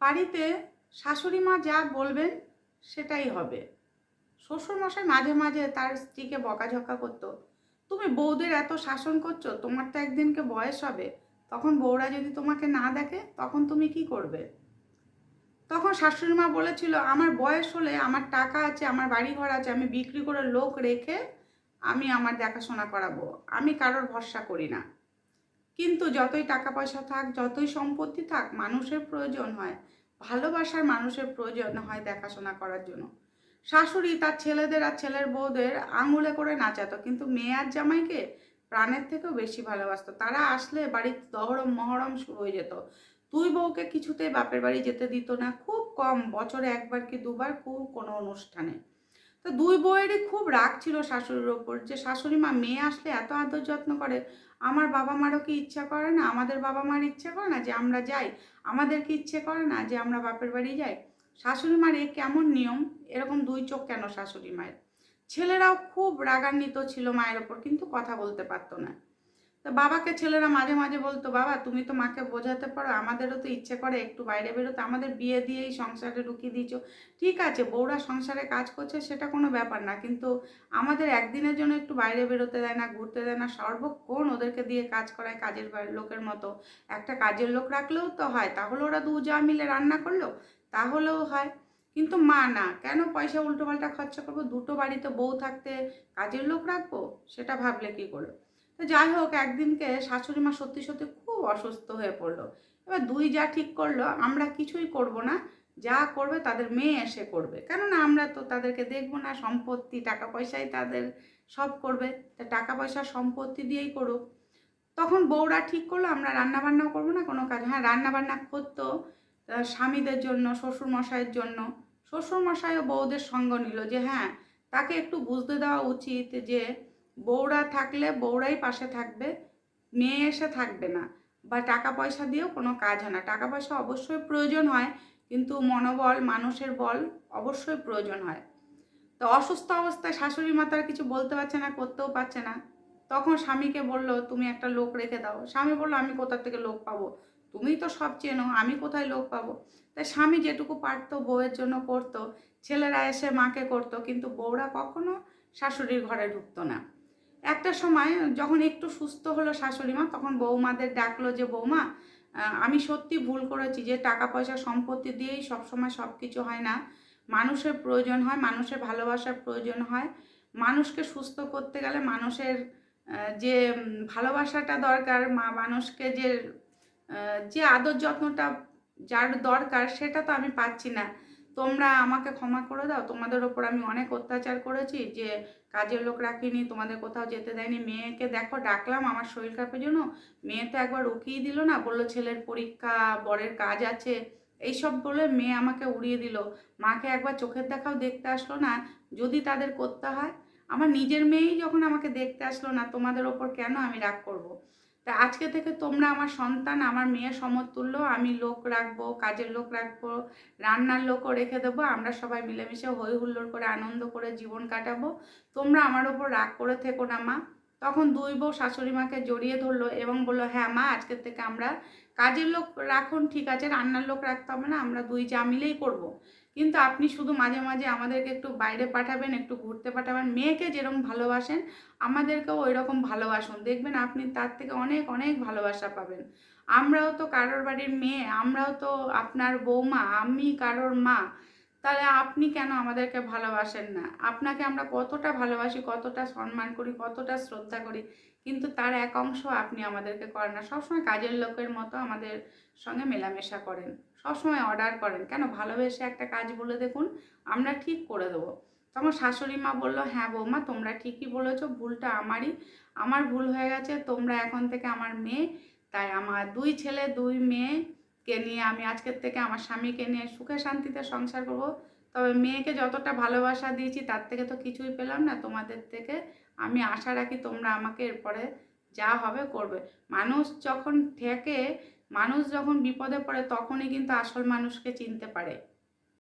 বাড়িতে শাশুড়ি মা যা বলবেন সেটাই হবে। শ্বশুরমশাই মাঝে মাঝে তার স্ত্রীকে বকাঝকা করতো, তুমি বউদের এত শাসন করছো, তোমার তো একদিনকে বয়স হবে, তখন বউরা যদি তোমাকে না দেখে তখন তুমি কি করবে? তখন শাশুড়ি মা বলেছিল, আমার বয়স হলে, আমার টাকা আছে, আমার বাড়ি ঘর আছে, আমি বিক্রি করে লোক রেখে আমি আমার দেখাশোনা করাবো, আমি কারোর ভরসা করি না। কিন্তু যতই টাকা পয়সা থাক, যতই সম্পত্তি থাক, মানুষের প্রয়োজন হয়, ভালোবাসার মানুষের প্রয়োজন হয় দেখাশোনা করার জন্য। শাশুড়ি তার ছেলেদের আর ছেলের বউদের আঙুলে করে নাচাতো, কিন্তু মেয়ে আর জামাইকে প্রাণের থেকেও বেশি ভালোবাসতো। তারা আসলে বাড়ির দহরম মহরম শুরু হয়ে যেত। তুই বউকে কিছুতেই বাপের বাড়ি যেতে দিত না, খুব কম, বছরে একবার কি দুবার, খুব কোনো অনুষ্ঠানে। তো দুই বউয়েরই খুব রাগ ছিল শাশুড়ির ওপর, যে শাশুড়ি মা মেয়ে আসলে এত আদর যত্ন করে, আমার বাবা মারও কি ইচ্ছা করে না, আমাদের বাবা মার ইচ্ছা করে না যে আমরা যাই, আমাদের কি ইচ্ছে করে না যে আমরা বাপের বাড়ি যাই? শাশুড়ি মার এ কেমন নিয়ম? এরকম দুই চোখ কেন শাশুড়ি মায়ের? ছেলেরাও খুব রাগান্বিত ছিল মায়ের ওপর, কিন্তু কথা বলতে পারতো না। তো বাবাকে ছেলেরা মাঝে মাঝে বলতো, বাবা তুমি তো মাকে বোঝাতে পারো, আমাদেরও তো ইচ্ছে করে একটু বাইরে বেরোতে, আমাদের বিয়ে দিয়েই সংসারে ঢুকিয়ে দিয়েছো। ঠিক আছে, বউরা সংসারে কাজ করছে সেটা কোনো ব্যাপার না, কিন্তু আমাদের একদিনের জন্য একটু বাইরে বেরোতে দেয় না, ঘুরতে দেয় না, সর্বক্ষণ ওদেরকে দিয়ে কাজ করায় কাজের লোকের মতো। একটা কাজের লোক রাখলেও তো হয়, তাহলে ওরা দু যা মিলে রান্না করলো, তাহলেও হয়। কিন্তু মা না, কেন পয়সা উল্টোপাল্টা খরচা করবো, দুটো বাড়িতে বউ থাকতে কাজের লোক রাখবো, সেটা ভাবলে কি করে? তো যাই হোক, একদিনকে শাশুড়ি মা সত্যি সত্যি খুব অসুস্থ হয়ে পড়লো। এবার দুই যা ঠিক করলো, আমরা কিছুই করব না, যা করবে তাদের মেয়ে এসে করবে, কেননা আমরা তো তাদেরকে দেখবো না, সম্পত্তি টাকা পয়সাই তাদের সব করবে, তা টাকা পয়সা সম্পত্তি দিয়েই করুক। তখন বউরা ঠিক করলো, আমরা রান্না বান্নাও করবো না, কোনো কাজ, হ্যাঁ রান্না বান্না করতো স্বামীদের জন্য, শ্বশুর মশাইয়ের জন্য। শ্বশুর মশাইও বউদের সঙ্গ নিল, যে হ্যাঁ তাকে একটু বুঝতে দেওয়া উচিত যে বউরা থাকলে বউরাই পাশে থাকবে, মেয়ে এসে থাকবে না, বা টাকা পয়সা দিয়েও কোনো কাজ হয় না। টাকা পয়সা অবশ্যই প্রয়োজন হয়, কিন্তু মনোবল, মানুষের বল অবশ্যই প্রয়োজন হয়। তো অসুস্থ অবস্থায় শাশুড়ি মা তার কিছু বলতে পারছে না, করতেও পারছে না। তখন স্বামীকে বলল, তুমি একটা লোক রেখে দাও। স্বামী বলল, আমি কোথা থেকে লোক পাবো, তুমিই তো সব চেনো, আমি কোথায় লোক পাবো? তাই স্বামী যেটুকু পারতো বউয়ের জন্য করতো, ছেলেরা এসে মাকে করতো, কিন্তু বউরা কখনো শাশুড়ির ঘরে ঢুকতো না। একটা সময় যখন একটু সুস্থ হলো শাশুড়ি মা, তখন বৌমাদের ডাকলো, যে বৌমা আমি সত্যি ভুল করেছি, যে টাকা পয়সা সম্পত্তি দিয়েই সবসময় সব কিছু হয় না, মানুষের প্রয়োজন হয়, মানুষের ভালোবাসার প্রয়োজন হয়। মানুষকে সুস্থ করতে গেলে মানুষের যে ভালোবাসাটা দরকার, মানুষকে যে আদর যত্নটা যার দরকার, সেটা তো আমি পাচ্ছি না। তোমরা আমাকে ক্ষমা করে দাও, তোমাদের ওপর আমি অনেক অত্যাচার করেছি, যে কাজের লোক রাখিনি, তোমাদের কোথাও যেতে দেয়নি, মেয়েকে দেখো ডাকলাম আমার শরীর খারাপের জন্য, মেয়ে তো একবার উকিয়ে দিল না, বললো ছেলের পরীক্ষা, বরের কাজ আছে, এইসব বলে মেয়ে আমাকে উড়িয়ে দিল। মাকে একবার চোখের দেখাও দেখতে আসলো না, যদি তাদের করতে হয়। আমার নিজের মেয়েই যখন আমাকে দেখতে আসলো না, তোমাদের ওপর কেন আমি রাগ করব? তা আজকে থেকে তোমরা আমার সন্তান, আমার মেয়ের সমতুল্য, আমি লোক রাখবো, কাজের লোক রাখবো, রান্নার লোকও রেখে দেবো, আমরা সবাই মিলেমিশে হই হুল্লোড় করে আনন্দ করে জীবন কাটাবো, তোমরা আমার ওপর রাগ করে থেকো না মা। তখন দুই বউ শাশুড়ি মাকে জড়িয়ে ধরলো এবং বললো, হ্যাঁ মা, আজকের থেকে আমরা কাজের লোক রাখুন, ঠিক আছে, রান্নার লোক রাখতে হবে না, আমরা দুই যা মিলেই করবো, কিন্তু আপনি শুধু মাঝে মাঝে আমাদেরকে একটু বাইরে পাঠাবেন, একটু ঘুরতে পাঠাবেন, মেয়েকে যেরকম ভালোবাসেন আমাদেরকেও ওই রকম ভালোবাসুন, দেখবেন আপনি তার থেকে অনেক অনেক ভালোবাসা পাবেন। আমরাও তো কারোর বাড়ির মেয়ে, আমরাও তো আপনার বৌমা, আমি কারোর মা, তাহলে আপনি কেন আমাদেরকে ভালোবাসেন না? আপনাকে আমরা কতটা ভালোবাসি, কতটা সম্মান করি, কতটা শ্রদ্ধা করি, কিন্তু তার এক অংশ আপনি আমাদেরকে করেন না, সবসময় কাজের লোকের মতো আমাদের সঙ্গে মেলামেশা করেন, সবসময় অর্ডার করেন। কেন? ভালোবেসে একটা কাজ বলে দেখুন, আমরা ঠিক করে দেবো। তখন শাশুড়ি মা বললো, হ্যাঁ বৌমা, তোমরা ঠিকই বলেছো, ভুলটা আমারই, আমার ভুল হয়ে গেছে, তোমরা এখন থেকে আমার মেয়ে, তাই আমার দুই ছেলে দুই মেয়েকে নিয়ে আমি আজকের থেকে আমার স্বামীকে নিয়ে সুখে শান্তিতে সংসার করব। তবে মেয়েকে যতটা ভালোবাসা দিয়েছি তার থেকে তো কিছুই পেলাম না তোমাদের থেকে, আমি আশা রাখি তোমরা আমাকে এরপরে যা হবে করবে। মানুষ যখন ঠেকে, মানুষ যখন বিপদে পড়ে, তখনই কিন্তু আসল মানুষকে চিনতে পারে।